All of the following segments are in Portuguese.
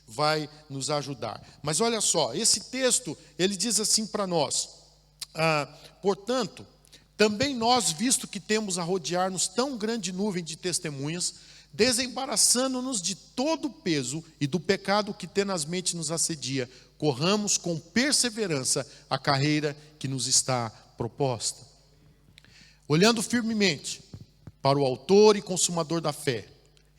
vai nos ajudar. Mas olha só, esse texto, ele diz assim para nós: portanto, também nós, visto que temos a rodear-nos tão grande nuvem de testemunhas, desembaraçando-nos de todo o peso e do pecado que tenazmente nos assedia, corramos com perseverança a carreira que nos está proposta. Olhando firmemente para o autor e consumador da fé,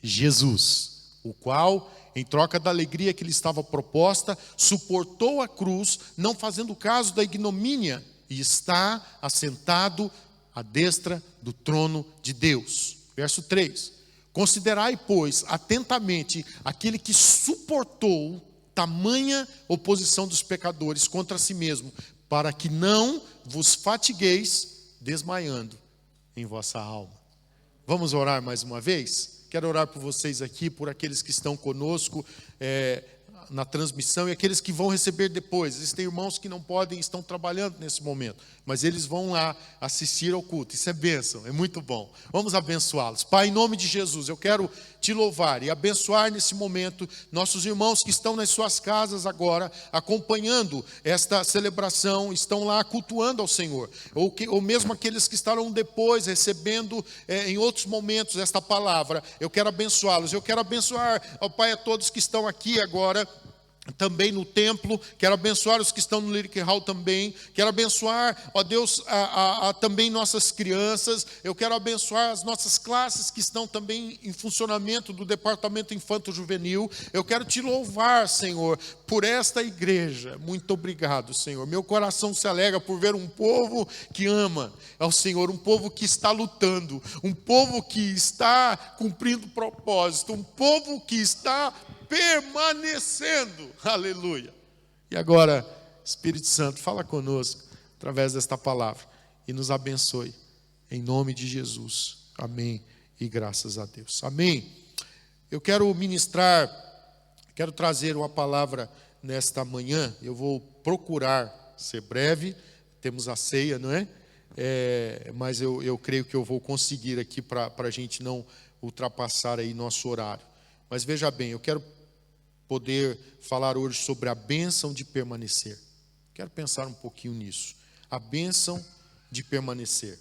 Jesus, o qual, em troca da alegria que lhe estava proposta, suportou a cruz, não fazendo caso da ignomínia, e está assentado à destra do trono de Deus. Verso 3. Considerai, pois, atentamente aquele que suportou tamanha oposição dos pecadores contra si mesmo, para que não vos fatigueis desmaiando em vossa alma. Vamos orar mais uma vez? Quero orar por vocês aqui, por aqueles que estão conosco na transmissão e aqueles que vão receber depois. Existem irmãos que não podem, estão trabalhando nesse momento, mas eles vão lá assistir ao culto. Isso é bênção, é muito bom. Vamos abençoá-los. Pai, em nome de Jesus, eu quero te louvar e abençoar nesse momento nossos irmãos que estão nas suas casas agora, acompanhando esta celebração, estão lá cultuando ao Senhor, ou mesmo aqueles que estarão depois recebendo em outros momentos esta palavra. Eu quero abençoá-los. Eu quero abençoar, ó Pai, a todos que estão aqui agora também no templo. Quero abençoar os que estão no Lyric Hall também. Quero abençoar, ó Deus, também nossas crianças. Eu quero abençoar as nossas classes que estão também em funcionamento do departamento infanto-juvenil. Eu quero te louvar, Senhor, por esta igreja. Muito obrigado, Senhor. Meu coração se alegra por ver um povo que ama ao Senhor, um povo que está lutando, um povo que está cumprindo propósito, um povo que está permanecendo, aleluia. E agora, Espírito Santo, fala conosco através desta palavra e nos abençoe, em nome de Jesus, amém, e graças a Deus, amém. Eu quero ministrar, quero trazer uma palavra nesta manhã. Eu vou procurar ser breve, temos a ceia, não é? Mas eu creio que eu vou conseguir aqui para a gente não ultrapassar aí nosso horário. Mas veja bem, eu quero poder falar hoje sobre a bênção de permanecer. Quero pensar um pouquinho nisso. A bênção de permanecer.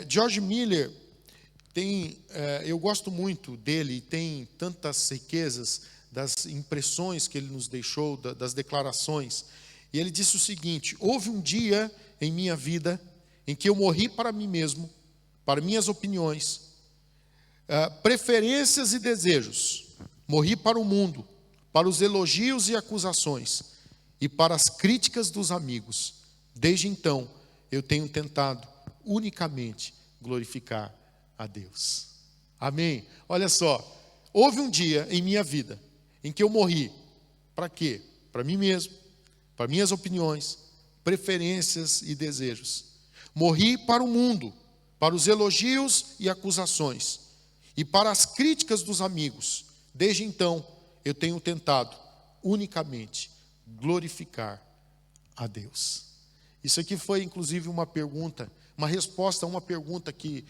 George Miller eu gosto muito dele, tem tantas riquezas das impressões que ele nos deixou, das declarações. E ele disse o seguinte: houve um dia em minha vida em que eu morri para mim mesmo, para minhas opiniões, preferências e desejos. Morri para o mundo, para os elogios e acusações e para as críticas dos amigos. Desde então, eu tenho tentado unicamente glorificar a Deus. Amém? Olha só, houve um dia em minha vida em que eu morri. Para quê? Para mim mesmo, para minhas opiniões, preferências e desejos. Morri para o mundo, para os elogios e acusações e para as críticas dos amigos. Desde então, eu tenho tentado unicamente glorificar a Deus. Isso aqui foi, inclusive, uma pergunta, uma resposta a uma pergunta que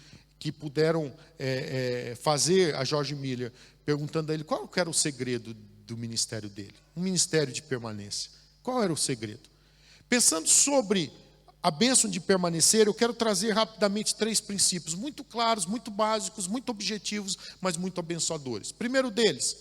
puderam fazer a George Miller, perguntando a ele qual era o segredo do ministério dele, um ministério de permanência. Qual era o segredo? Pensando sobre a bênção de permanecer, eu quero trazer rapidamente 3 princípios muito claros, muito básicos, muito objetivos, mas muito abençoadores. Primeiro deles,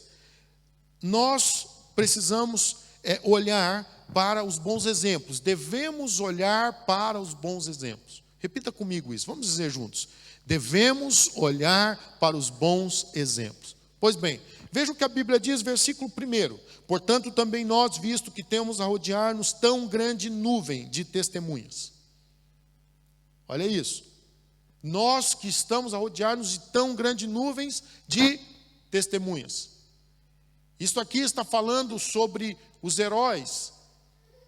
nós precisamos olhar para os bons exemplos. Devemos olhar para os bons exemplos. Repita comigo isso, vamos dizer juntos. Devemos olhar para os bons exemplos. Pois bem, veja o que a Bíblia diz, versículo 1. Portanto, também nós, visto que temos a rodear-nos tão grande nuvem de testemunhas. Olha isso. Nós que estamos a rodear-nos de tão grande nuvens de testemunhas. Isto aqui está falando sobre os heróis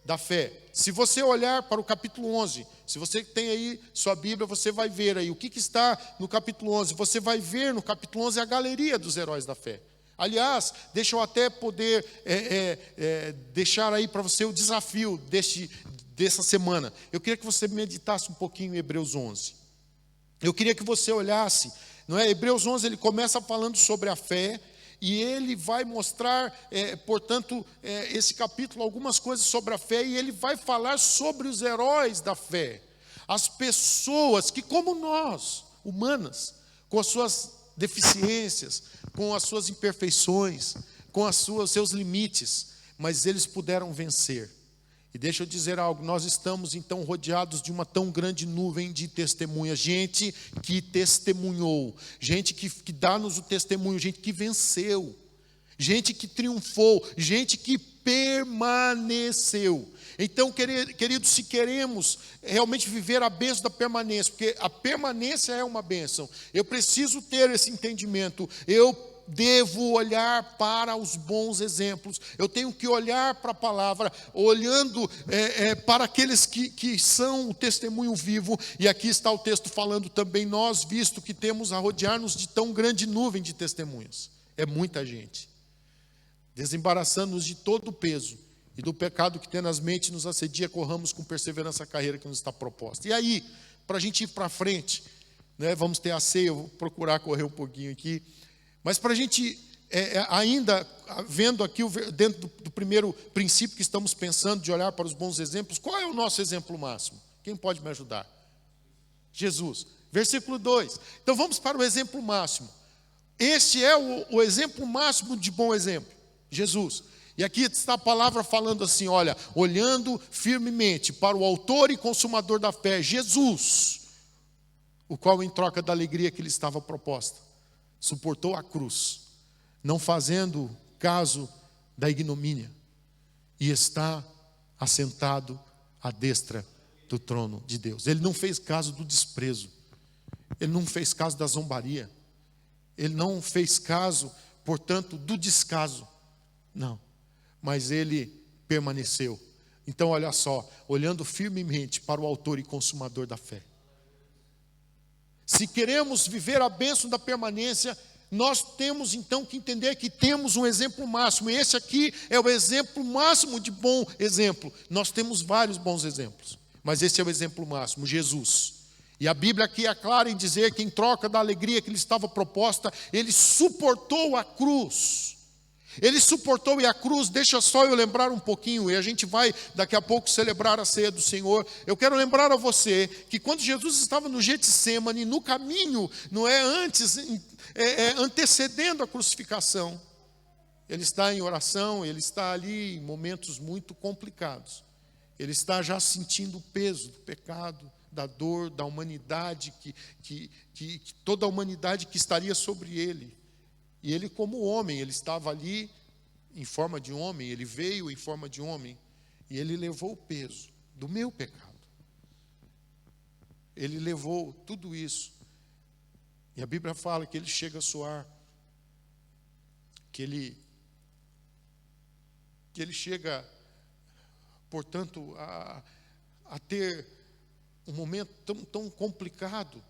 da fé. Se você olhar para o capítulo 11, se você tem aí sua Bíblia, você vai ver aí o que está no capítulo 11. Você vai ver no capítulo 11 a galeria dos heróis da fé. Aliás, deixa eu até poder deixar aí para você o desafio dessa semana. Eu queria que você meditasse um pouquinho em Hebreus 11. Eu queria que você olhasse, não é? Hebreus 11, ele começa falando sobre a fé. e ele vai mostrar, portanto, esse capítulo, algumas coisas sobre a fé, e ele vai falar sobre os heróis da fé, as pessoas que, como nós, humanas, com as suas deficiências, com as suas imperfeições, com os seus limites, mas eles puderam vencer. E deixa eu dizer algo, nós estamos então rodeados de uma tão grande nuvem de testemunhas, gente que testemunhou, gente que dá-nos o testemunho, gente que venceu, gente que triunfou, gente que permaneceu. Então, queridos, se queremos realmente viver a bênção da permanência, porque a permanência é uma bênção, eu preciso ter esse entendimento, eu devo olhar para os bons exemplos, eu tenho que olhar para a palavra, olhando para aqueles que são o testemunho vivo, e aqui está o texto falando também, nós, visto que temos a rodear-nos de tão grande nuvem de testemunhas, é muita gente, desembaraçando-nos de todo o peso, e do pecado que tenazmente nos assedia, corramos com perseverança a carreira que nos está proposta. E aí, para a gente ir para frente, né, vamos ter a ceia, eu vou procurar correr um pouquinho aqui, mas para a gente, ainda vendo aqui, dentro do primeiro princípio que estamos pensando, de olhar para os bons exemplos, qual é o nosso exemplo máximo? Quem pode me ajudar? Jesus. Versículo 2. Então vamos para o exemplo máximo. Este é o exemplo máximo de bom exemplo, Jesus. E aqui está a palavra falando assim, olha, olhando firmemente para o autor e consumador da fé, Jesus, o qual em troca da alegria que lhe estava proposta, suportou a cruz, não fazendo caso da ignomínia, e está assentado à destra do trono de Deus. Ele não fez caso do desprezo, ele não fez caso da zombaria, ele não fez caso, portanto, do descaso, não, mas ele permaneceu. Então, olha só, olhando firmemente para o autor e consumador da fé. Se queremos viver a bênção da permanência, nós temos então que entender que temos um exemplo máximo. E esse aqui é o exemplo máximo de bom exemplo. Nós temos vários bons exemplos, mas esse é o exemplo máximo, Jesus. E a Bíblia aqui é clara em dizer que em troca da alegria que lhe estava proposta, ele suportou a cruz. Ele suportou e a cruz, deixa só eu lembrar um pouquinho, e a gente vai daqui a pouco celebrar a ceia do Senhor. Eu quero lembrar a você que quando Jesus estava no Getsêmani, no caminho, não é antes, antecedendo a crucificação, ele está em oração, ele está ali em momentos muito complicados. Ele está já sentindo o peso do pecado, da dor, da humanidade, que toda a humanidade que estaria sobre ele. E ele, como homem, ele estava ali em forma de homem, ele veio em forma de homem, e ele levou o peso do meu pecado. Ele levou tudo isso. E a Bíblia fala que ele chega a suar, que ele chega, portanto, a ter um momento tão complicado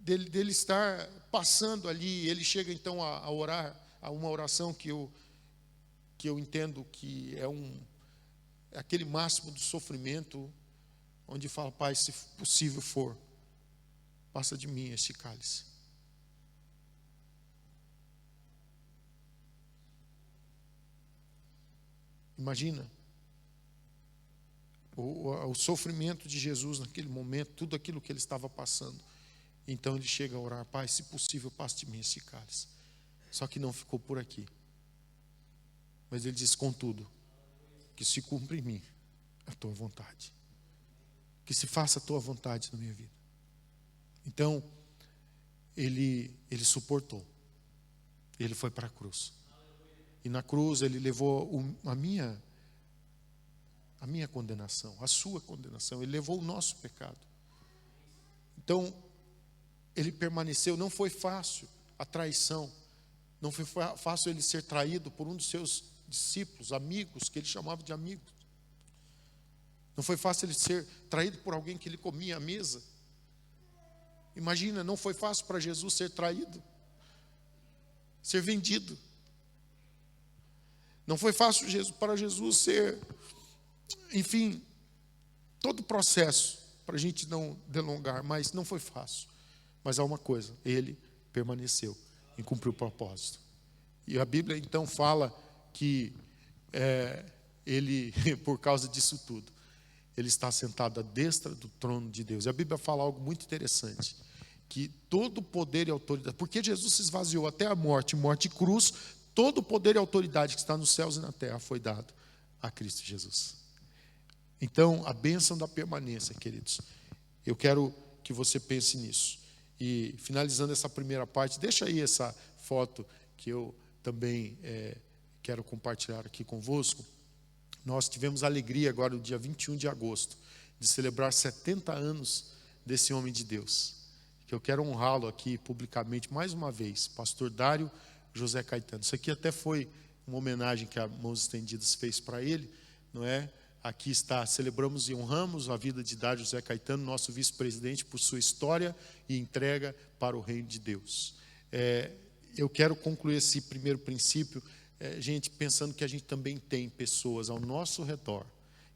dele estar passando ali. Ele chega então a orar, a uma oração que eu entendo que é aquele máximo do sofrimento, onde fala, Pai, se possível for, passa de mim este cálice. Imagina o sofrimento de Jesus naquele momento, tudo aquilo que ele estava passando. Então ele chega a orar, Pai, se possível, passe de mim esse cálice. Só que não ficou por aqui. Mas ele diz, contudo, que se cumpra em mim a tua vontade. Que se faça a tua vontade na minha vida. Então, ele suportou. Ele foi para a cruz. E na cruz ele levou a minha condenação, a sua condenação. Ele levou o nosso pecado. Então, ele permaneceu. Não foi fácil a traição. Não foi fácil ele ser traído por um dos seus discípulos, amigos, que ele chamava de amigos. Não foi fácil ele ser traído por alguém que ele comia à mesa. Imagina, não foi fácil para Jesus ser traído, ser vendido. Não foi fácil para Jesus ser, enfim, todo o processo, para a gente não delongar, mas não foi fácil. Mas há uma coisa, ele permaneceu. em cumprir o propósito. E a Bíblia então fala que ele, por causa disso tudo, ele está sentado à destra do trono de Deus. E a Bíblia fala algo muito interessante, que todo poder e autoridade, porque Jesus se esvaziou até a morte e cruz, todo o poder e autoridade que está nos céus e na terra foi dado a Cristo Jesus. Então, a bênção da permanência, queridos, eu quero que você pense nisso. E finalizando essa primeira parte, deixa aí essa foto que eu também quero compartilhar aqui convosco. Nós tivemos a alegria agora no dia 21 de agosto de celebrar 70 anos desse homem de Deus, que eu quero honrá-lo aqui publicamente mais uma vez, pastor Dário José Caetano. Isso aqui até foi uma homenagem que a Mãos Estendidas fez para ele, não é? Aqui está, celebramos e honramos a vida de Dário José Caetano, nosso vice-presidente, por sua história e entrega para o reino de Deus. Eu quero concluir esse primeiro princípio, gente, pensando que a gente também tem pessoas ao nosso redor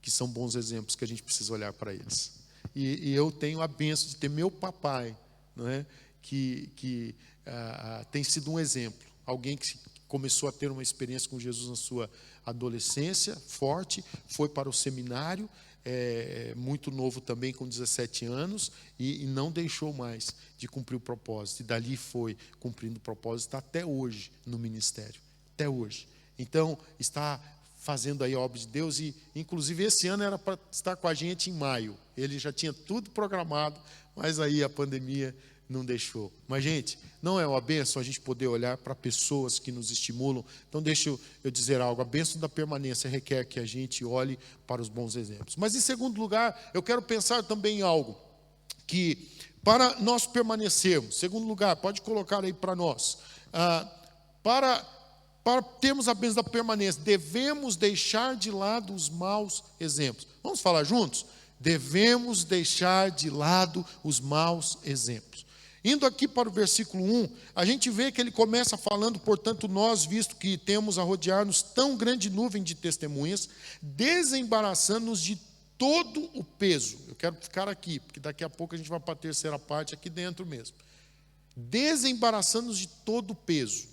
que são bons exemplos, que a gente precisa olhar para eles. E eu tenho a bênção de ter meu papai, não é? que tem sido um exemplo, alguém que começou a ter uma experiência com Jesus na sua adolescência, forte, foi para o seminário, muito novo também, com 17 anos, e não deixou mais de cumprir o propósito. E dali foi cumprindo o propósito até hoje no ministério, até hoje. Então, está fazendo aí a obra de Deus, e inclusive esse ano era para estar com a gente em maio. Ele já tinha tudo programado, mas aí a pandemia não deixou. Mas, gente, não é uma bênção a gente poder olhar para pessoas que nos estimulam? Então, deixa eu dizer algo. A bênção da permanência requer que a gente olhe para os bons exemplos. Mas, em segundo lugar, eu quero pensar também em algo que, para nós permanecermos, segundo lugar, pode colocar aí para nós, para termos a bênção da permanência, devemos deixar de lado os maus exemplos. Vamos falar juntos? Devemos deixar de lado os maus exemplos. Indo aqui para o versículo 1, a gente vê que ele começa falando, portanto, nós, visto que temos a rodear-nos tão grande nuvem de testemunhas, desembaraçando-nos de todo o peso. Eu quero ficar aqui, porque daqui a pouco a gente vai para a terceira parte, aqui dentro mesmo. Desembaraçando-nos de todo o peso.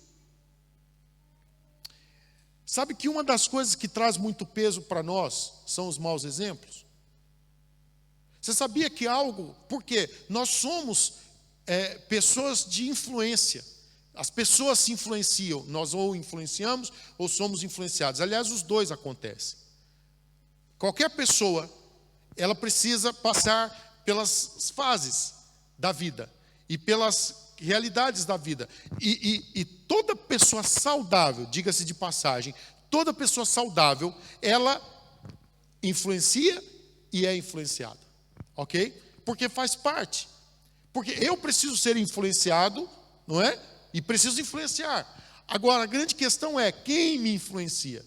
Sabe que uma das coisas que traz muito peso para nós são os maus exemplos? Você sabia que algo, porque nós somos pessoas de influência, as pessoas se influenciam, nós ou influenciamos ou somos influenciados. Aliás, os dois acontecem. Qualquer pessoa, ela precisa passar pelas fases da vida e pelas realidades da vida. E toda pessoa saudável, diga-se de passagem, toda pessoa saudável, ela influencia e é influenciada. Ok? Porque faz parte. Porque eu preciso ser influenciado, não é? E preciso influenciar. Agora, a grande questão é quem me influencia.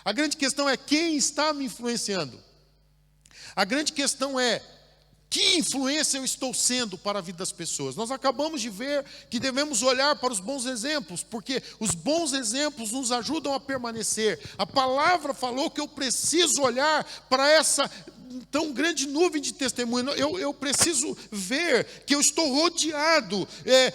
A grande questão é quem está me influenciando. A grande questão é que influência eu estou sendo para a vida das pessoas. Nós acabamos de ver que devemos olhar para os bons exemplos, porque os bons exemplos nos ajudam a permanecer. A palavra falou que eu preciso olhar para essa tão grande nuvem de testemunho. Eu preciso ver que eu estou rodeado,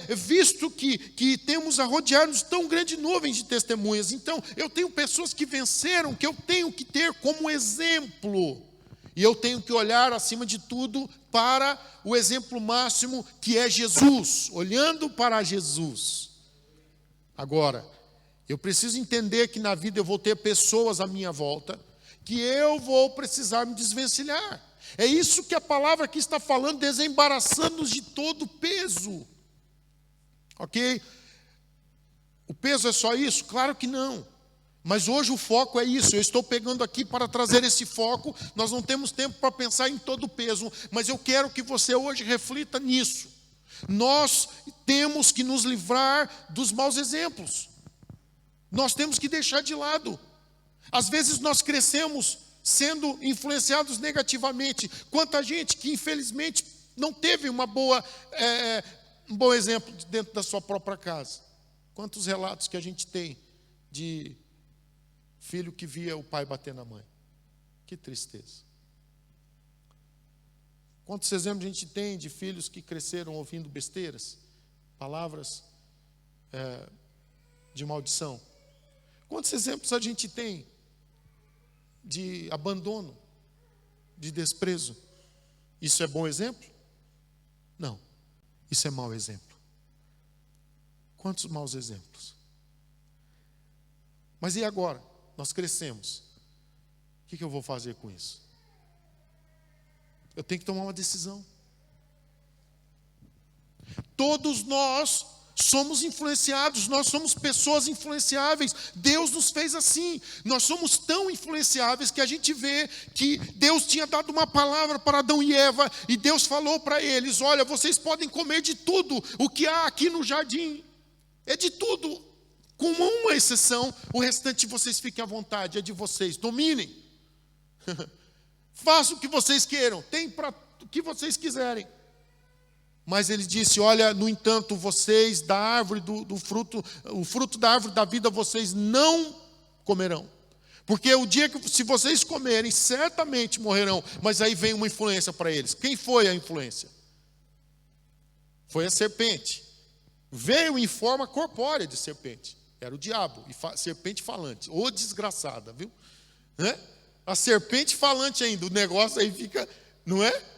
visto que temos a rodear-nos tão grande nuvem de testemunhas. Então, eu tenho pessoas que venceram, que eu tenho que ter como exemplo. E eu tenho que olhar, acima de tudo, para o exemplo máximo, que é Jesus, olhando para Jesus. Agora, eu preciso entender que na vida eu vou ter pessoas à minha volta, que eu vou precisar me desvencilhar. É isso que a palavra aqui está falando, desembaraçando-nos de todo o peso. Ok? O peso é só isso? Claro que não. Mas hoje o foco é isso. Eu estou pegando aqui para trazer esse foco. Nós não temos tempo para pensar em todo o peso, mas eu quero que você hoje reflita nisso. Nós temos que nos livrar dos maus exemplos. Nós temos que deixar de lado. Às vezes nós crescemos sendo influenciados negativamente. Quanta gente que infelizmente não teve um bom exemplo dentro da sua própria casa. Quantos relatos que a gente tem de filho que via o pai bater na mãe. Que tristeza. Quantos exemplos a gente tem de filhos que cresceram ouvindo besteiras, palavras de maldição? Quantos exemplos a gente tem de abandono, de desprezo? Isso é bom exemplo? Não, isso é mau exemplo. Quantos maus exemplos? Mas e agora? Nós crescemos. O que eu vou fazer com isso? Eu tenho que tomar uma decisão. Todos nós somos influenciados, nós somos pessoas influenciáveis. Deus nos fez assim. Nós somos tão influenciáveis que a gente vê que Deus tinha dado uma palavra para Adão e Eva, e Deus falou para eles: olha, vocês podem comer de tudo o que há aqui no jardim. É de tudo, com uma exceção, o restante vocês fiquem à vontade, é de vocês, dominem. Façam o que vocês queiram, tem para o que vocês quiserem. Mas ele disse: olha, no entanto, vocês da árvore do fruto, o fruto da árvore da vida vocês não comerão. Porque o dia que, se vocês comerem, certamente morrerão. Mas aí vem uma influência para eles. Quem foi a influência? Foi a serpente. Veio em forma corpórea de serpente. Era o diabo, e serpente falante. Ô desgraçada, viu? Né? A serpente falante ainda, o negócio aí fica, não é?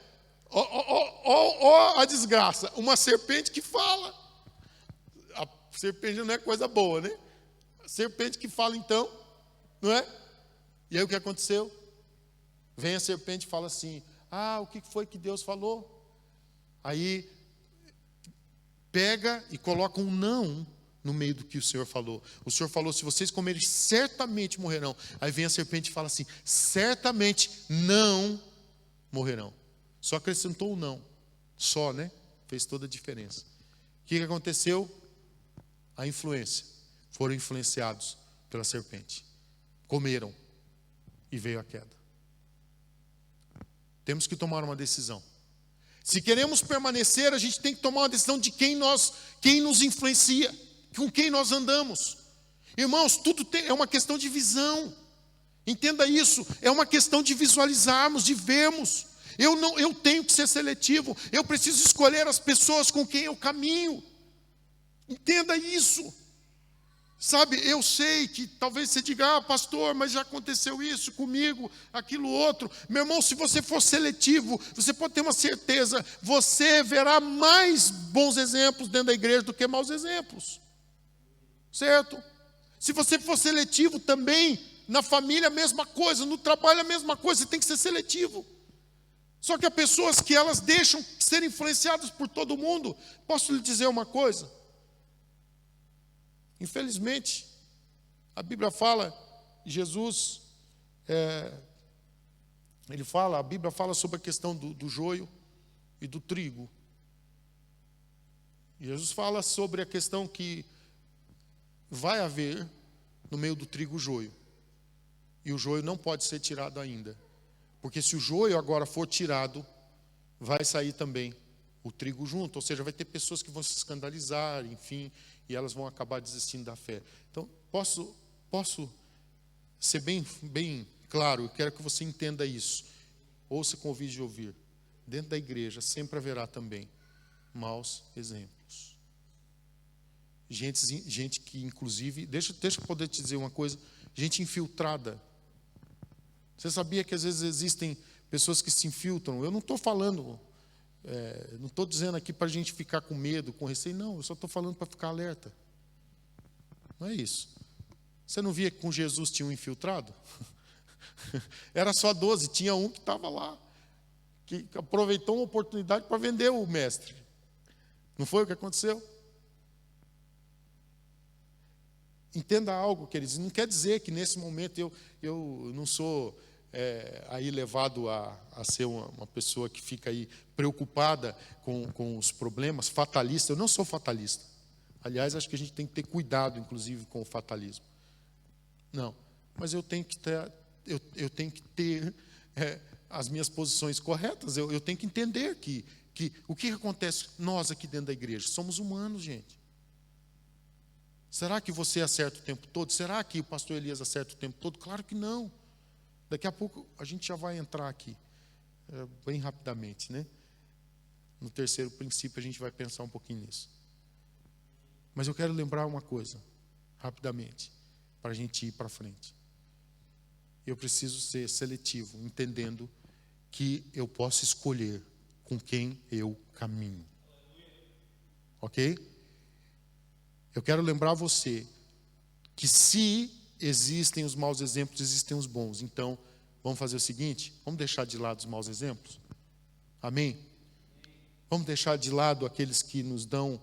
Ó a desgraça, uma serpente que fala. A serpente não é coisa boa, né? A serpente que fala então, não é? E aí o que aconteceu? Vem a serpente e fala assim: o que foi que Deus falou? Aí pega e coloca um não no meio do que o Senhor falou. O Senhor falou: se vocês comerem, certamente morrerão. Aí vem a serpente e fala assim: certamente não morrerão. Só acrescentou o não. Só, né? Fez toda a diferença. O que aconteceu? A influência. Foram influenciados pela serpente. Comeram. E veio a queda. Temos que tomar uma decisão. Se queremos permanecer, a gente tem que tomar uma decisão de quem nos influencia, com quem nós andamos. Irmãos, tudo é uma questão de visão. Entenda isso. É uma questão de visualizarmos, de vermos. Eu tenho que ser seletivo. Eu preciso escolher as pessoas com quem eu caminho. Entenda isso. Sabe, eu sei que talvez você diga: pastor, mas já aconteceu isso comigo, aquilo outro. Meu irmão, se você for seletivo, você pode ter uma certeza, você verá mais bons exemplos dentro da igreja do que maus exemplos. Certo? Se você for seletivo também, na família a mesma coisa, no trabalho a mesma coisa, você tem que ser seletivo. Só que há pessoas que elas deixam ser influenciadas por todo mundo. Posso lhe dizer uma coisa? Infelizmente, a Bíblia fala, Jesus, a Bíblia fala sobre a questão do joio e do trigo. Jesus fala sobre a questão que vai haver no meio do trigo o joio. E o joio não pode ser tirado ainda. Porque se o joio agora for tirado, vai sair também o trigo junto. Ou seja, vai ter pessoas que vão se escandalizar, enfim, e elas vão acabar desistindo da fé. Então, posso ser bem claro, eu quero que você entenda isso. Ouça com o vídeo de ouvir. Dentro da igreja sempre haverá também maus exemplos. Gente que, inclusive, deixa eu poder te dizer uma coisa, gente infiltrada. Você sabia que às vezes existem pessoas que se infiltram? Eu não estou falando, não estou dizendo aqui para a gente ficar com medo, com receio, não, eu só estou falando para ficar alerta. Não é isso. Você não via que com Jesus tinha um infiltrado? Era só 12, tinha um que estava lá, que aproveitou uma oportunidade para vender o mestre. Não foi o que aconteceu? Entenda algo, queridos, não quer dizer que nesse momento eu não sou aí levado a ser uma pessoa que fica aí preocupada com os problemas, fatalista. Eu não sou fatalista. Aliás, acho que a gente tem que ter cuidado, inclusive, com o fatalismo. Não, mas eu tenho que ter as minhas posições corretas. Eu tenho que entender que o que acontece nós aqui dentro da igreja? Somos humanos, gente. Será que você acerta o tempo todo? Será que o pastor Elias acerta o tempo todo? Claro que não. Daqui a pouco a gente já vai entrar aqui, bem rapidamente, né? No terceiro princípio a gente vai pensar um pouquinho nisso. Mas eu quero lembrar uma coisa, rapidamente, para a gente ir para frente. Eu preciso ser seletivo, entendendo que eu posso escolher com quem eu caminho. Ok? Eu quero lembrar você que se existem os maus exemplos, existem os bons. Então, vamos fazer o seguinte, vamos deixar de lado os maus exemplos? Amém? Vamos deixar de lado aqueles que nos dão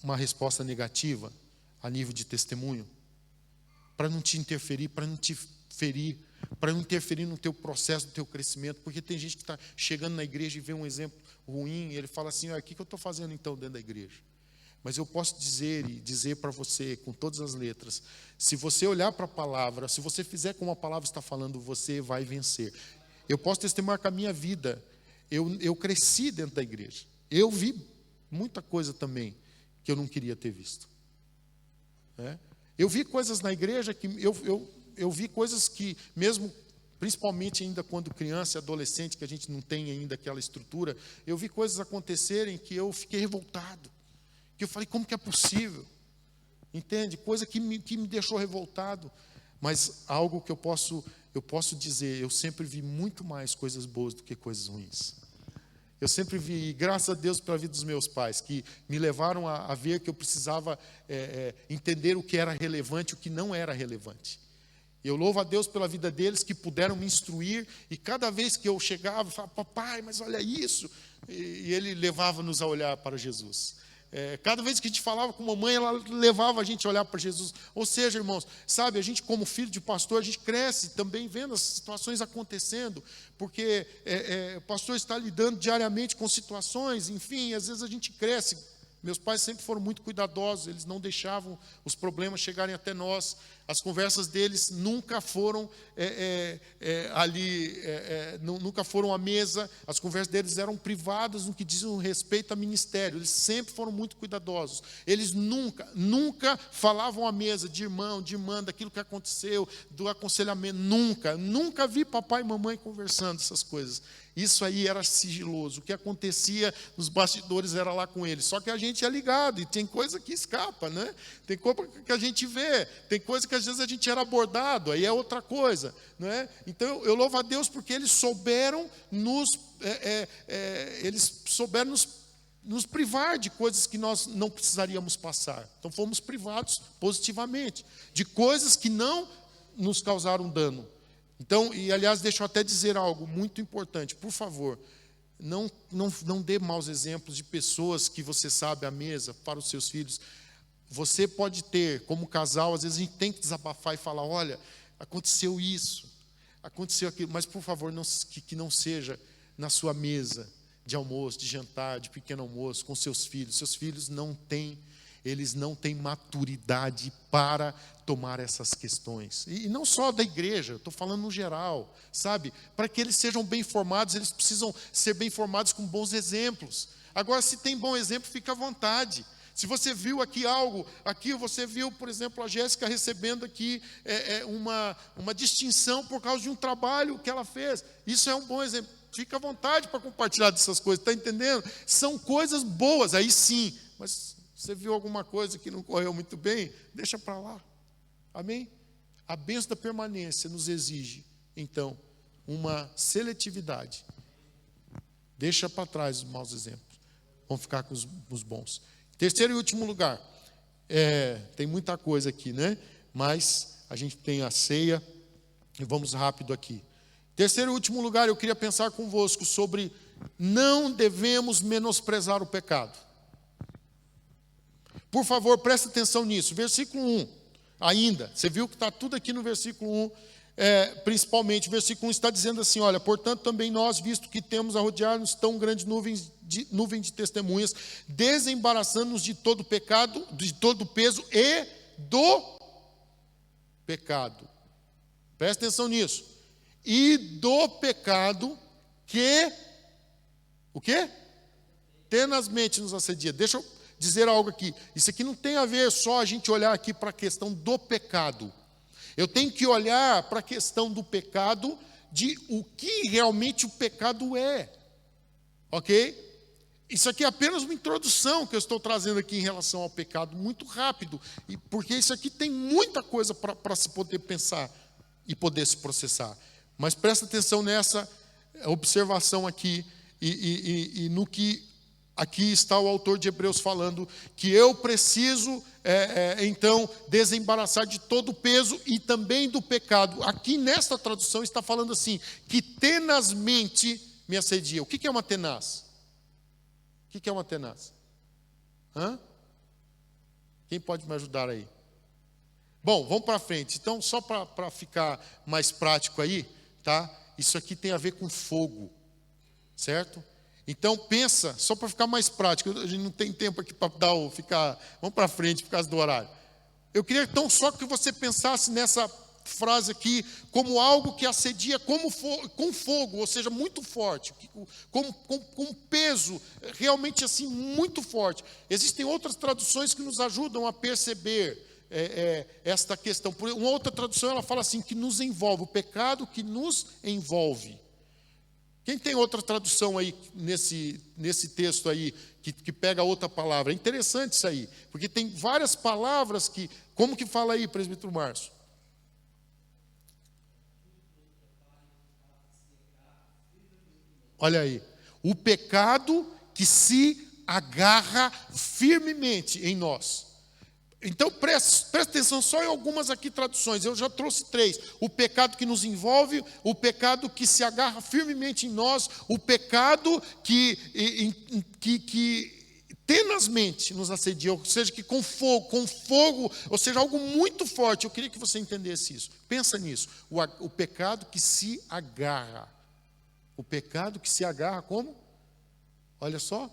uma resposta negativa a nível de testemunho, para não te interferir, para não te ferir, para não interferir no teu processo, no teu crescimento, porque tem gente que está chegando na igreja e vê um exemplo ruim, e ele fala assim, o que eu estou fazendo então dentro da igreja? Mas eu posso dizer para você, com todas as letras, se você olhar para a palavra, se você fizer como a palavra está falando, você vai vencer. Eu posso testemunhar com a minha vida, eu cresci dentro da igreja, eu vi muita coisa também que eu não queria ter visto. Eu vi coisas na igreja que eu vi coisas que, mesmo, principalmente ainda quando criança e adolescente, que a gente não tem ainda aquela estrutura, eu vi coisas acontecerem que eu fiquei revoltado. Que eu falei, como que é possível? Entende? Coisa que me deixou revoltado. Mas algo que eu posso dizer, eu sempre vi muito mais coisas boas do que coisas ruins. Eu sempre vi, graças a Deus pela vida dos meus pais, que me levaram a ver que eu precisava entender o que era relevante e o que não era relevante. Eu louvo a Deus pela vida deles, que puderam me instruir, e cada vez que eu chegava, eu falava, papai, mas olha isso, e ele levava-nos a olhar para Jesus. Cada vez que a gente falava com a mamãe, ela levava a gente a olhar para Jesus. Ou seja, irmãos, sabe, a gente como filho de pastor, a gente cresce também vendo as situações acontecendo, porque o pastor está lidando diariamente com situações, enfim, às vezes a gente cresce. Meus pais sempre foram muito cuidadosos, eles não deixavam os problemas chegarem até nós. As conversas deles nunca foram nunca foram à mesa. As conversas deles eram privadas no que diz respeito a ministério. Eles sempre foram muito cuidadosos. Eles nunca falavam à mesa de irmão, de irmã, daquilo que aconteceu, do aconselhamento. Nunca vi papai e mamãe conversando essas coisas. Isso aí era sigiloso. O que acontecia nos bastidores era lá com eles. Só que a gente é ligado e tem coisa que escapa, né? Tem coisa que a gente vê, tem coisa que às vezes a gente era abordado, aí é outra coisa, né? Então eu louvo a Deus porque eles souberam nos privar de coisas que nós não precisaríamos passar. Então fomos privados positivamente de coisas que não nos causaram dano. Então, e aliás, deixa eu até dizer algo muito importante, por favor, não dê maus exemplos de pessoas que você sabe à mesa para os seus filhos. Você pode ter, como casal, às vezes a gente tem que desabafar e falar, olha, aconteceu isso, aconteceu aquilo, mas por favor, que não seja na sua mesa de almoço, de jantar, de pequeno almoço, com seus filhos. Seus filhos não têm maturidade para tomar essas questões. E não só da igreja, eu estou falando no geral, sabe? Para que eles sejam bem formados, eles precisam ser bem formados com bons exemplos. Agora, se tem bom exemplo, fica à vontade. Se você viu aqui algo, aqui você viu, por exemplo, a Jéssica recebendo aqui uma distinção por causa de um trabalho que ela fez. Isso é um bom exemplo. Fica à vontade para compartilhar dessas coisas, está entendendo? São coisas boas, aí sim, mas você viu alguma coisa que não correu muito bem, deixa para lá. Amém? A bênção da permanência nos exige, então, uma seletividade. Deixa para trás os maus exemplos. Vamos ficar com os bons. Terceiro e último lugar. Tem muita coisa aqui, né? Mas a gente tem a ceia e vamos rápido aqui. Terceiro e último lugar, eu queria pensar convosco sobre não devemos menosprezar o pecado. Por favor, preste atenção nisso. Versículo 1, ainda. Você viu que está tudo aqui no versículo 1. Principalmente, o versículo 1 está dizendo assim, olha, portanto também nós, visto que temos a rodear-nos tão grande nuvem de testemunhas, desembaraçando-nos de todo pecado, de todo peso e do pecado. Preste atenção nisso. E do pecado que, o quê? Tenazmente nos assedia. Deixa eu dizer algo aqui. Isso aqui não tem a ver só a gente olhar aqui para a questão do pecado. Eu tenho que olhar para a questão do pecado, de o que realmente o pecado é. Ok? Isso aqui é apenas uma introdução que eu estou trazendo aqui em relação ao pecado, muito rápido, porque isso aqui tem muita coisa para se poder pensar e poder se processar. Mas presta atenção nessa observação aqui e no que aqui está o autor de Hebreus falando, que eu preciso, então, desembaraçar de todo o peso e também do pecado. Aqui nesta tradução está falando assim, que tenazmente me assedia. O que é uma tenaz? O que é uma tenaz? Quem pode me ajudar aí? Bom, vamos para frente. Então, só para ficar mais prático aí, tá? Isso aqui tem a ver com fogo, certo? Então, pensa, só para ficar mais prático, a gente não tem tempo aqui para vamos para frente por causa do horário. Eu queria então só que você pensasse nessa frase aqui como algo que assedia com fogo, ou seja, muito forte, com peso realmente assim muito forte. Existem outras traduções que nos ajudam a perceber esta questão. Uma outra tradução ela fala assim, que nos envolve, o pecado que nos envolve. Quem tem outra tradução aí nesse texto aí, que pega outra palavra? É interessante isso aí, porque tem várias palavras que... Como que fala aí, presbítero Márcio? Olha aí. O pecado que se agarra firmemente em nós. Então, presta atenção só em algumas aqui traduções. Eu já trouxe 3. O pecado que nos envolve, o pecado que se agarra firmemente em nós, o pecado que tenazmente nos assedia, ou seja, que com fogo, ou seja, algo muito forte. Eu queria que você entendesse isso. Pensa nisso. O pecado que se agarra. O pecado que se agarra como? Olha só.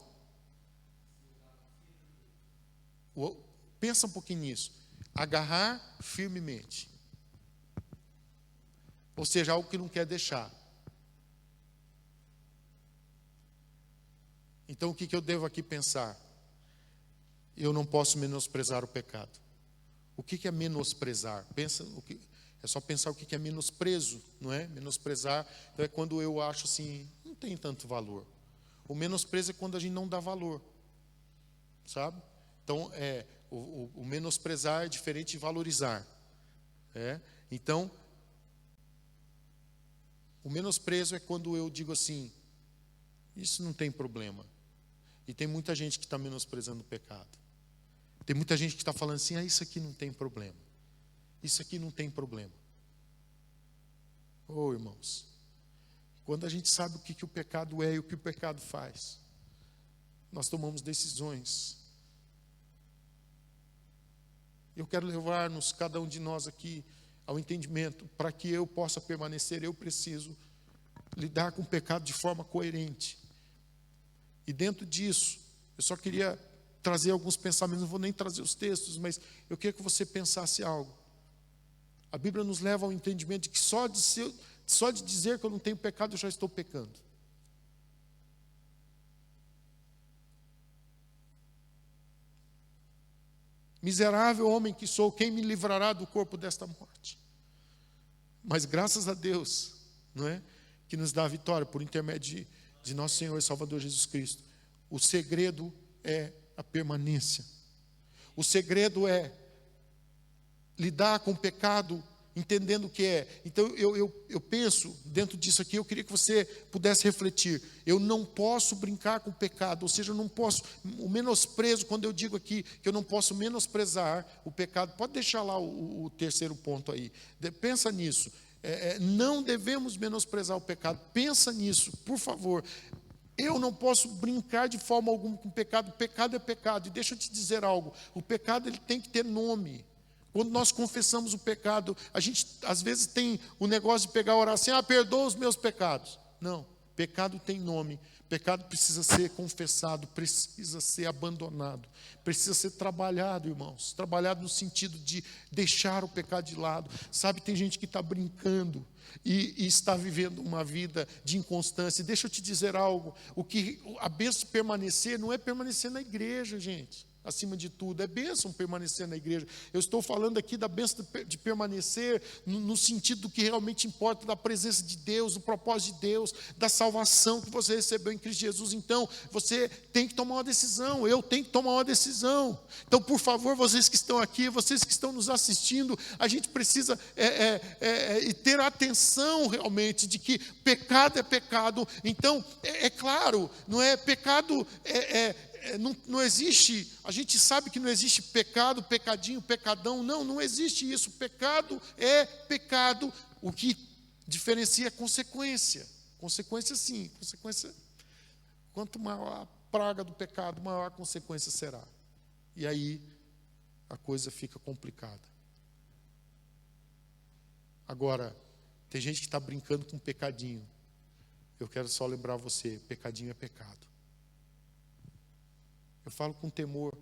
Pensa um pouquinho nisso. Agarrar firmemente. Ou seja, algo que não quer deixar. Então, o que eu devo aqui pensar? Eu não posso menosprezar o pecado. O que é menosprezar? É só pensar o que é menosprezo, não é? Menosprezar então é quando eu acho assim, não tem tanto valor. O menosprezo é quando a gente não dá valor, sabe? Então, o menosprezar é diferente de valorizar. Então, o menosprezo é quando eu digo assim, isso não tem problema. E tem muita gente que está menosprezando o pecado. Tem muita gente que está falando assim, isso aqui não tem problema. Isso aqui não tem problema. Irmãos, quando a gente sabe o que o pecado é e o que o pecado faz, nós tomamos decisões. Eu quero levar-nos, cada um de nós aqui, ao entendimento, para que eu possa permanecer, eu preciso lidar com o pecado de forma coerente. E dentro disso, eu só queria trazer alguns pensamentos, não vou nem trazer os textos, mas eu queria que você pensasse algo. A Bíblia nos leva ao entendimento de que só de dizer que eu não tenho pecado, eu já estou pecando. Miserável homem que sou, quem me livrará do corpo desta morte? Mas graças a Deus, não é? Que nos dá a vitória por intermédio de nosso Senhor e Salvador Jesus Cristo. O segredo é a permanência. O segredo é lidar com o pecado, entendendo o que é. Então eu penso, dentro disso aqui, eu queria que você pudesse refletir. Eu não posso brincar com o pecado, ou seja, eu não posso, o menosprezo, quando eu digo aqui que eu não posso menosprezar o pecado, pode deixar lá o terceiro ponto aí. Pensa nisso. Não devemos menosprezar o pecado. Pensa nisso, por favor. Eu não posso brincar de forma alguma com o pecado. O pecado é pecado. E deixa eu te dizer algo. O pecado ele tem que ter nome. Quando nós confessamos o pecado, a gente às vezes tem o negócio de pegar e orar assim, perdoa os meus pecados. Não, pecado tem nome. Pecado precisa ser confessado, precisa ser abandonado, precisa ser trabalhado, irmãos. Trabalhado no sentido de deixar o pecado de lado. Sabe, tem gente que está brincando e está vivendo uma vida de inconstância. E deixa eu te dizer algo, a bênção de permanecer não é permanecer na igreja, gente. acima de tudo. É bênção permanecer na igreja. Eu estou falando aqui da bênção de permanecer no sentido do que realmente importa, da presença de Deus, do propósito de Deus, da salvação que você recebeu em Cristo Jesus. Então, você tem que tomar uma decisão, eu tenho que tomar uma decisão. Então, por favor, vocês que estão aqui, vocês que estão nos assistindo, a gente precisa ter atenção realmente de que pecado é pecado. Então, é claro, não é pecado, não existe, a gente sabe que não existe pecado, pecadinho, pecadão, não existe isso. Pecado é pecado. O que diferencia é consequência. Consequência sim, consequência. Quanto maior a praga do pecado, maior a consequência será. E aí a coisa fica complicada. Agora, tem gente que está brincando com pecadinho. Eu quero só lembrar você, pecadinho é pecado. Eu falo com temor,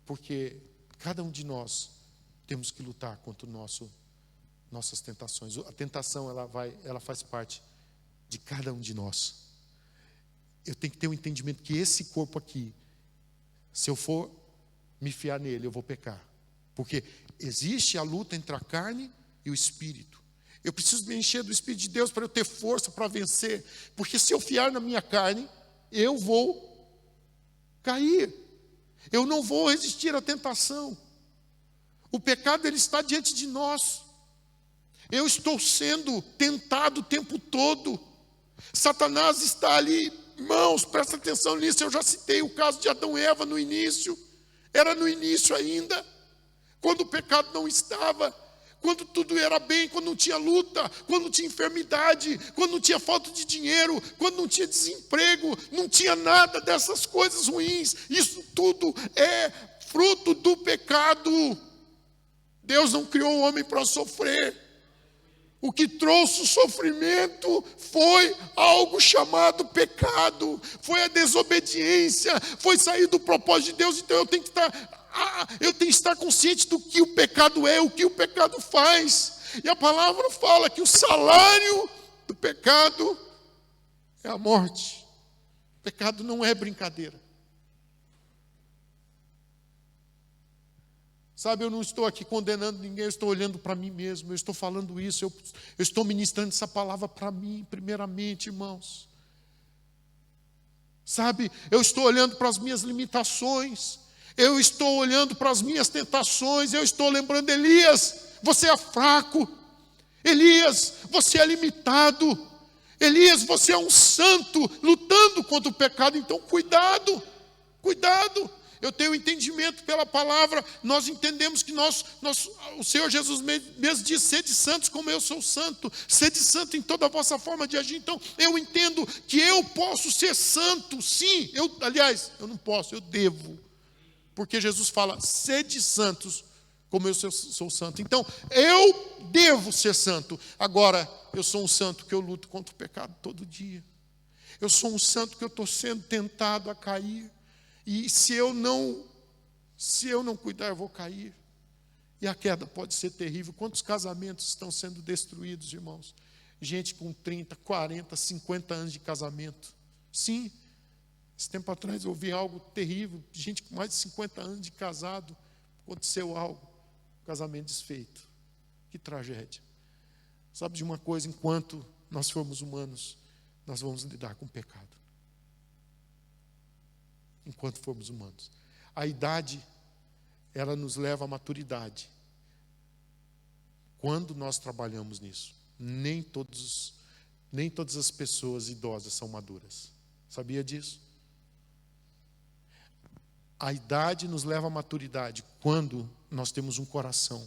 porque cada um de nós temos que lutar contra nossas tentações. A tentação, ela faz parte de cada um de nós. Eu tenho que ter um entendimento que esse corpo aqui, se eu for me fiar nele, eu vou pecar. Porque existe a luta entre a carne e o espírito. Eu preciso me encher do Espírito de Deus para eu ter força para vencer. Porque se eu fiar na minha carne, eu vou cair. Eu não vou resistir à tentação. O pecado, ele está diante de nós. Eu estou sendo tentado o tempo todo. Satanás está ali. Irmãos, presta atenção nisso. Eu já citei o caso de Adão e Eva no início. Era no início ainda. Quando o pecado não estava. Quando tudo era bem, quando não tinha luta, quando não tinha enfermidade, quando não tinha falta de dinheiro, quando não tinha desemprego, não tinha nada dessas coisas ruins. Isso tudo é fruto do pecado. Deus não criou o homem para sofrer. O que trouxe o sofrimento foi algo chamado pecado, foi a desobediência, foi sair do propósito de Deus. Então eu tenho que estar consciente do que o pecado é, o que o pecado faz. E a palavra fala que o salário do pecado é a morte. O pecado não é brincadeira. Sabe, eu não estou aqui condenando ninguém, eu estou olhando para mim mesmo, eu estou falando isso, eu estou ministrando essa palavra para mim, primeiramente, irmãos. Sabe, eu estou olhando para as minhas limitações, eu estou olhando para as minhas tentações, eu estou lembrando, Elias, você é fraco, Elias, você é limitado, Elias, você é um santo, lutando contra o pecado, então cuidado. Eu tenho entendimento pela palavra, nós entendemos que o Senhor Jesus mesmo diz, sede santos como eu sou santo, sede santo em toda a vossa forma de agir. Então, eu entendo que eu posso ser santo, sim, eu não posso, eu devo, porque Jesus fala, sede santos como eu sou santo. Então, eu devo ser santo. Agora, eu sou um santo que eu luto contra o pecado todo dia. Eu sou um santo que eu estou sendo tentado a cair. E se eu não cuidar, eu vou cair. E a queda pode ser terrível. Quantos casamentos estão sendo destruídos, irmãos? Gente com 30, 40, 50 anos de casamento. Sim, esse tempo atrás eu ouvi algo terrível. Gente com mais de 50 anos de casado. Aconteceu algo. Casamento desfeito. Que tragédia. Sabe de uma coisa? Enquanto nós formos humanos, nós vamos lidar com o pecado. Enquanto formos humanos. A idade, ela nos leva à maturidade. Quando nós trabalhamos nisso, nem todas as pessoas idosas são maduras. Sabia disso? A idade nos leva à maturidade quando nós temos um coração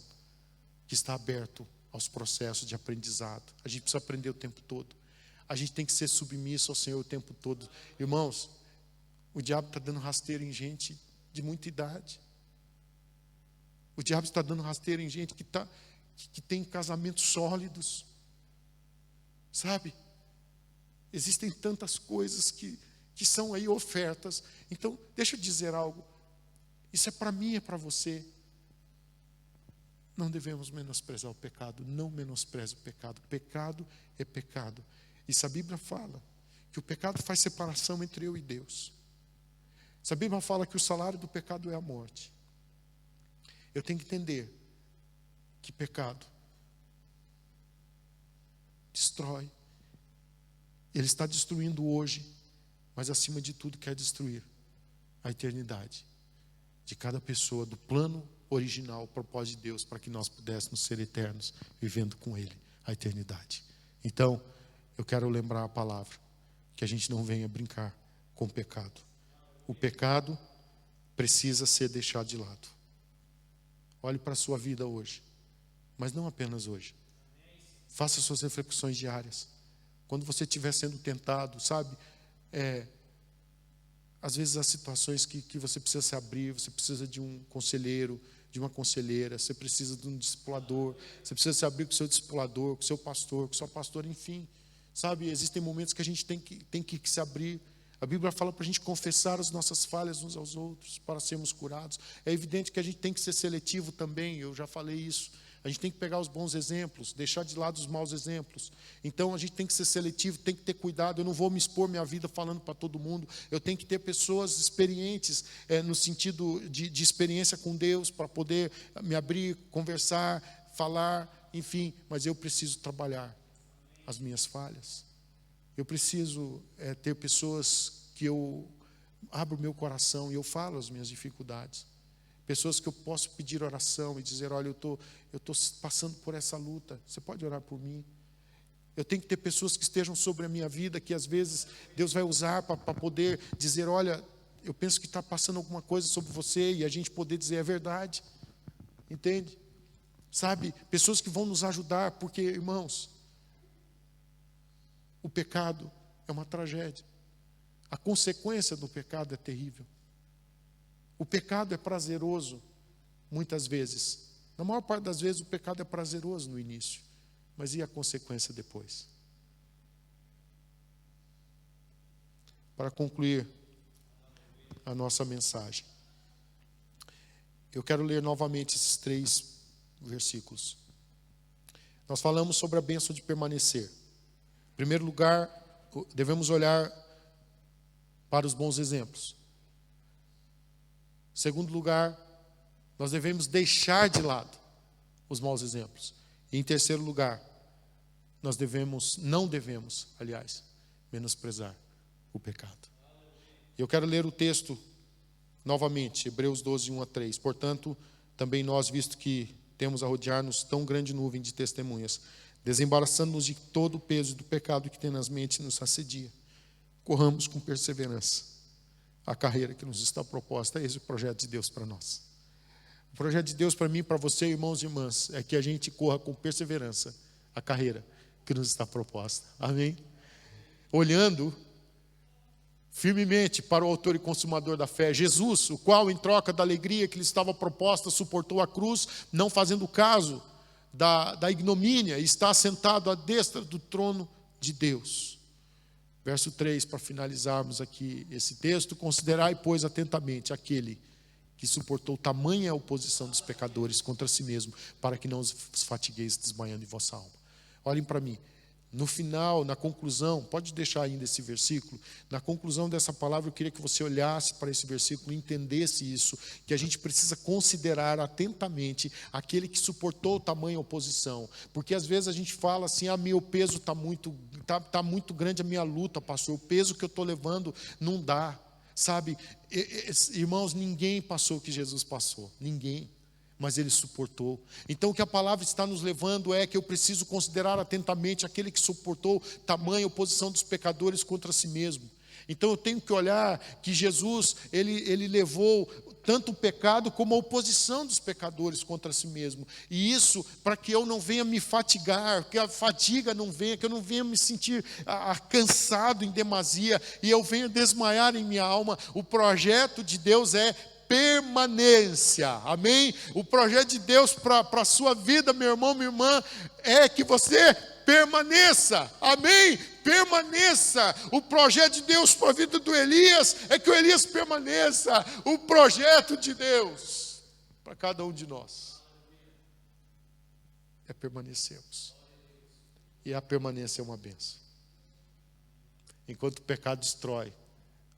que está aberto aos processos de aprendizado. A gente precisa aprender o tempo todo. A gente tem que ser submisso ao Senhor o tempo todo. Irmãos, o diabo está dando rasteiro em gente de muita idade. O diabo está dando rasteiro em gente que tem casamentos sólidos. Sabe? Existem tantas coisas que são aí ofertas. Então, deixa eu dizer algo. Isso é para mim, é para você. Não devemos menosprezar o pecado. Não menospreze o pecado. Pecado é pecado. E se a Bíblia fala que o pecado faz separação entre eu e Deus. Se a Bíblia fala que o salário do pecado é a morte, eu tenho que entender que pecado destrói. Ele está destruindo hoje, mas acima de tudo quer destruir a eternidade de cada pessoa, do plano original, o propósito de Deus, para que nós pudéssemos ser eternos, vivendo com Ele a eternidade. Então, eu quero lembrar a palavra, que a gente não venha brincar com o pecado. O pecado precisa ser deixado de lado. Olhe para a sua vida hoje, mas não apenas hoje. Faça suas reflexões diárias. Quando você estiver sendo tentado, sabe? Às vezes há situações que você precisa se abrir, você precisa de um conselheiro, de uma conselheira, você precisa de um discipulador, você precisa se abrir com o seu discipulador, com o seu pastor, com o seu pastor, enfim. Sabe, existem momentos que a gente tem que se abrir. A Bíblia fala para a gente confessar as nossas falhas uns aos outros, para sermos curados. É evidente que a gente tem que ser seletivo também, eu já falei isso. A gente tem que pegar os bons exemplos, deixar de lado os maus exemplos. Então a gente tem que ser seletivo, tem que ter cuidado. Eu não vou me expor minha vida falando para todo mundo. Eu tenho que ter pessoas experientes, no sentido de experiência com Deus, para poder me abrir, conversar, falar, enfim. Mas eu preciso trabalhar as minhas falhas. Eu preciso ter pessoas que eu abro o meu coração e eu falo as minhas dificuldades. Pessoas que eu posso pedir oração e dizer, olha, eu estou passando por essa luta, você pode orar por mim? Eu tenho que ter pessoas que estejam sobre a minha vida, que às vezes Deus vai usar para poder dizer, olha, eu penso que está passando alguma coisa sobre você, e a gente poder dizer, é verdade, entende? Sabe, pessoas que vão nos ajudar, porque, irmãos, o pecado é uma tragédia. A consequência do pecado é terrível. O pecado é prazeroso, muitas vezes. Na maior parte das vezes, o pecado é prazeroso no início. Mas e a consequência depois? Para concluir a nossa mensagem, eu quero ler novamente esses 3 versículos. Nós falamos sobre a bênção de permanecer. Em primeiro lugar, devemos olhar para os bons exemplos. Em segundo lugar, nós devemos deixar de lado os maus exemplos. E em terceiro lugar, nós não devemos, menosprezar o pecado. Eu quero ler o texto novamente, Hebreus 12, 1-3. Portanto, também nós, visto que temos a rodear-nos tão grande nuvem de testemunhas, desembaraçando-nos de todo o peso do pecado que tenazmente nos assedia, corramos com perseverança a carreira que nos está proposta. Esse é o projeto de Deus para nós. O projeto de Deus para mim, para você, irmãos e irmãs, é que a gente corra com perseverança a carreira que nos está proposta. Amém? Olhando firmemente para o autor e consumador da fé, Jesus, o qual, em troca da alegria que lhe estava proposta, suportou a cruz, não fazendo caso da ignomínia, e está sentado à destra do trono de Deus. Verso 3, para finalizarmos aqui esse texto: considerai, pois, atentamente aquele que suportou tamanha oposição dos pecadores contra si mesmo, para que não os fatigueis desmanhando em vossa alma. Olhem para mim. No final, na conclusão, pode deixar ainda esse versículo. Na conclusão dessa palavra, eu queria que você olhasse para esse versículo e entendesse isso, que a gente precisa considerar atentamente aquele que suportou tamanha oposição. Porque às vezes a gente fala assim, meu peso está muito grande a minha luta, pastor, o peso que eu estou levando não dá. Sabe, irmãos, ninguém passou o que Jesus passou, ninguém. Mas ele suportou. Então o que a palavra está nos levando é que eu preciso considerar atentamente aquele que suportou tamanha oposição dos pecadores contra si mesmo. Então eu tenho que olhar que Jesus, ele levou tanto o pecado como a oposição dos pecadores contra si mesmo. E isso para que eu não venha me fatigar, que a fadiga não venha, que eu não venha me sentir cansado em demasia e eu venha desmaiar em minha alma. O projeto de Deus é permanência, amém? O projeto de Deus para a sua vida, meu irmão, minha irmã, é que você permaneça, amém? Permaneça. O projeto de Deus para a vida do Elias é que o Elias permaneça. O projeto de Deus para cada um de nós é permanecermos. E a permanência é uma bênção. Enquanto o pecado destrói,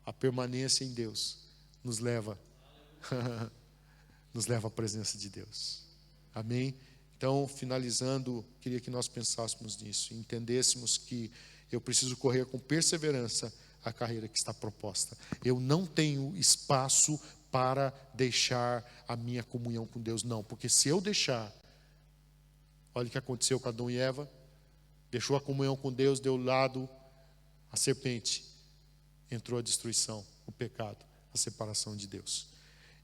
a permanência em Deus nos leva nos leva à presença de Deus. Amém? Então, finalizando, queria que nós pensássemos nisso, entendêssemos que eu preciso correr com perseverança a carreira que está proposta. Eu não tenho espaço para deixar a minha comunhão com Deus, não. Porque se eu deixar, olha o que aconteceu com Adão e Eva, deixou a comunhão com Deus, deu lado à serpente, entrou a destruição, o pecado, a separação de Deus.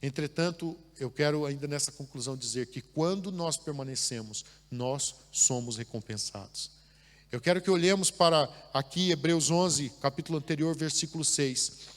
Entretanto, eu quero ainda nessa conclusão dizer que quando nós permanecemos, nós somos recompensados. Eu quero que olhemos para aqui Hebreus 11, capítulo anterior, versículo 6.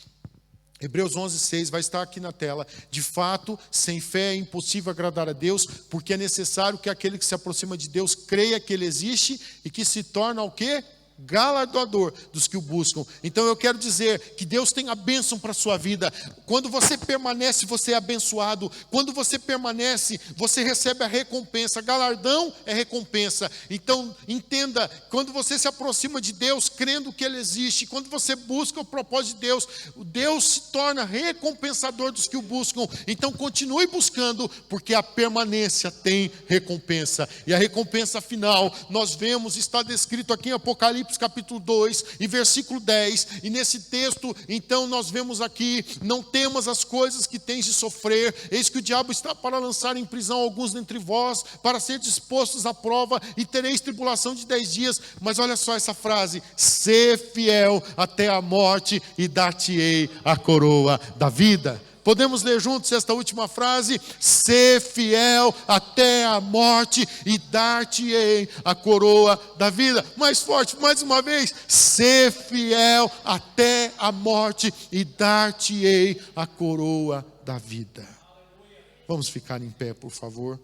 Hebreus 11, 6 vai estar aqui na tela. De fato, sem fé é impossível agradar a Deus, porque é necessário que aquele que se aproxima de Deus creia que Ele existe e que se torna o quê? Galardoador dos que o buscam. Então eu quero dizer que Deus tem a bênção para a sua vida. Quando você permanece, você é abençoado. Quando você permanece, você recebe a recompensa. Galardão é recompensa. Então entenda, quando você se aproxima de Deus, crendo que Ele existe, quando você busca o propósito de Deus, Deus se torna recompensador dos que o buscam. Então continue buscando, porque a permanência tem recompensa. E a recompensa final, nós vemos, está descrito aqui em Apocalipse capítulo 2 e versículo 10, e nesse texto, então nós vemos aqui, não temas as coisas que tens de sofrer, eis que o diabo está para lançar em prisão alguns dentre vós, para ser dispostos à prova, e tereis tribulação de 10 dias, mas olha só essa frase, sê fiel até a morte, e dar-te-ei a coroa da vida. Podemos ler juntos esta última frase? Sê fiel até a morte e dar-te-ei a coroa da vida. Mais forte, mais uma vez. Sê fiel até a morte e dar-te-ei a coroa da vida. Vamos ficar em pé, por favor.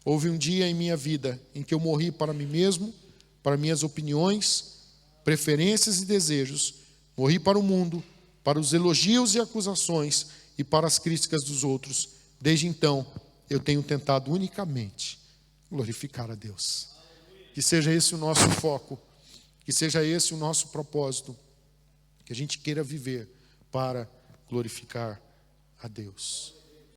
Houve um dia em minha vida em que eu morri para mim mesmo, para minhas opiniões, preferências e desejos. Morri para o mundo, para os elogios e acusações e para as críticas dos outros. Desde então, eu tenho tentado unicamente glorificar a Deus. Que seja esse o nosso foco, que seja esse o nosso propósito, que a gente queira viver para glorificar a Deus.